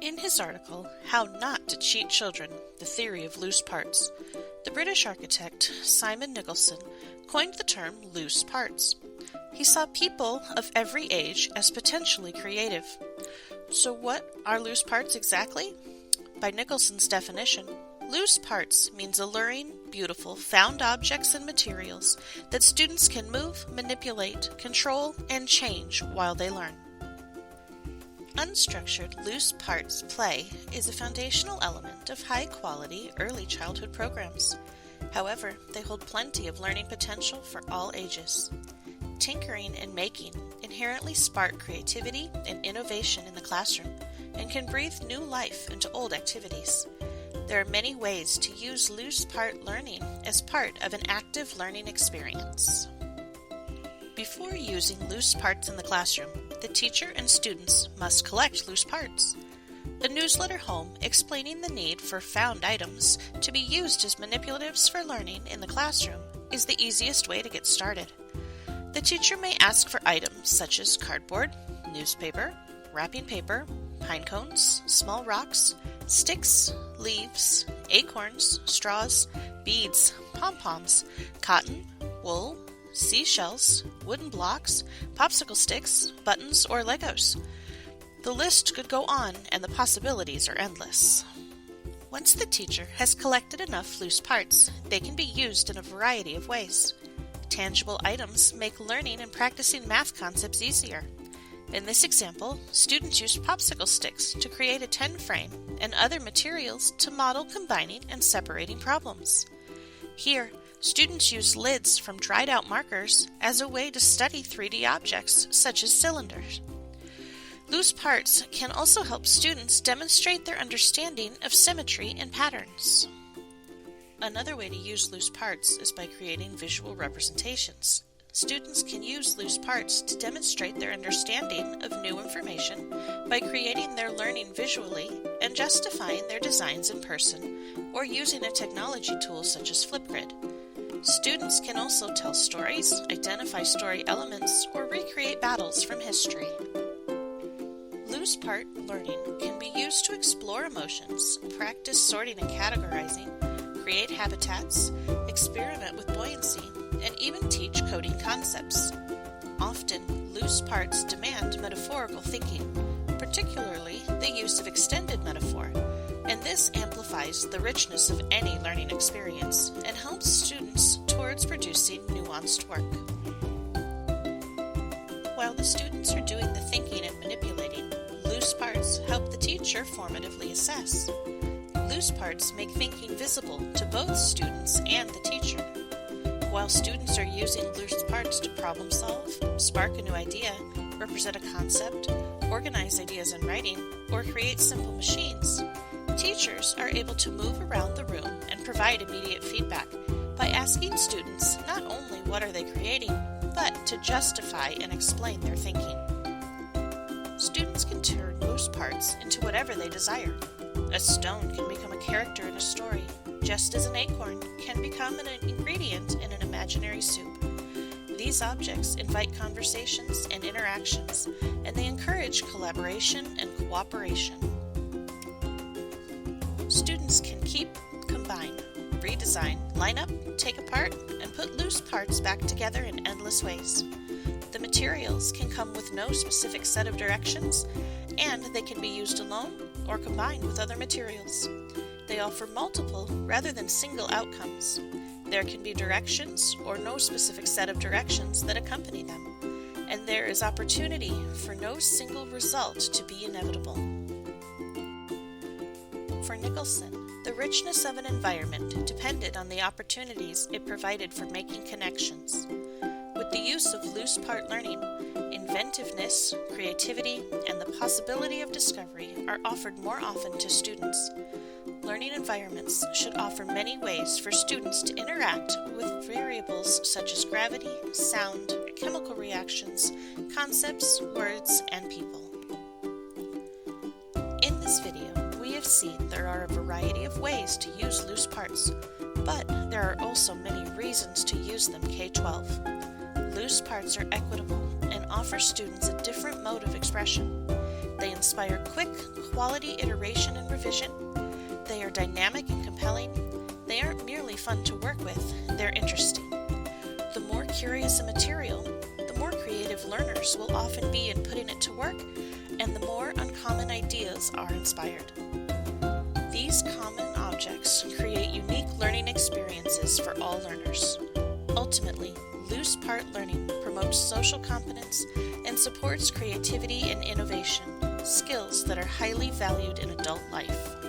In his article, How Not to Cheat Children, The Theory of Loose Parts, the British architect Simon Nicholson coined the term loose parts. He saw people of every age as potentially creative. So what are loose parts exactly? By Nicholson's definition, loose parts means alluring, beautiful, found objects and materials that students can move, manipulate, control, and change while they learn. Unstructured loose parts play is a foundational element of high-quality early childhood programs. However, they hold plenty of learning potential for all ages. Tinkering and making inherently spark creativity and innovation in the classroom and can breathe new life into old activities. There are many ways to use loose part learning as part of an active learning experience. Before using loose parts in the classroom, the teacher and students must collect loose parts. A newsletter home explaining the need for found items to be used as manipulatives for learning in the classroom is the easiest way to get started. The teacher may ask for items such as cardboard, newspaper, wrapping paper, pine cones, small rocks, sticks, leaves, acorns, straws, beads, pom-poms, cotton, wool, seashells, wooden blocks, popsicle sticks, buttons, or Legos. The list could go on, and the possibilities are endless. Once the teacher has collected enough loose parts, they can be used in a variety of ways. Tangible items make learning and practicing math concepts easier. In this example, students used popsicle sticks to create a 10 frame and other materials to model combining and separating problems. Here, students use lids from dried out markers as a way to study 3D objects such as cylinders. Loose parts can also help students demonstrate their understanding of symmetry and patterns. Another way to use loose parts is by creating visual representations. Students can use loose parts to demonstrate their understanding of new information by creating their learning visually and justifying their designs in person, or using a technology tool such as Flipgrid. Students can also tell stories, identify story elements, or recreate battles from history. Loose part learning can be used to explore emotions, practice sorting and categorizing, create habitats, experiment with buoyancy, and even teach coding concepts. Often, loose parts demand metaphorical thinking, particularly the use of extended metaphor, and this amplifies the richness of any learning experience and helps students towards producing nuanced work. While the students are doing the thinking and manipulating, loose parts help the teacher formatively assess. Loose parts make thinking visible to both students and the teacher. While students are using loose parts to problem solve, spark a new idea, represent a concept, organize ideas in writing, or create simple machines, teachers are able to move around the room and provide immediate feedback by asking students not only what are they creating, but to justify and explain their thinking. Students can turn loose parts into whatever they desire. A stone can become a character in a story, just as an acorn can become an ingredient in an imaginary soup. These objects invite conversations and interactions, and they encourage collaboration and cooperation. Students can keep, combine, redesign, line up, take apart, and put loose parts back together in endless ways. The materials can come with no specific set of directions, and they can be used alone or combined with other materials. They offer multiple rather than single outcomes. There can be directions or no specific set of directions that accompany them, and there is opportunity for no single result to be inevitable. For Nicholson, the richness of an environment depended on the opportunities it provided for making connections. With the use of loose part learning, inventiveness, creativity, and the possibility of discovery are offered more often to students. Learning environments should offer many ways for students to interact with variables such as gravity, sound, chemical reactions, concepts, words, and people. In this video, we have seen there are a variety of ways to use loose parts, but there are also many reasons to use them K-12. Loose parts are equitable and offer students a different mode of expression. They inspire quick, quality iteration and revision. They are dynamic and compelling. They aren't merely fun to work with, they're interesting. The more curious a material, the more creative learners will often be in putting it to work, and the more uncommon ideas are inspired. These common objects create unique learning experiences for all learners. Ultimately, loose part learning promotes social competence and supports creativity and innovation, skills that are highly valued in adult life.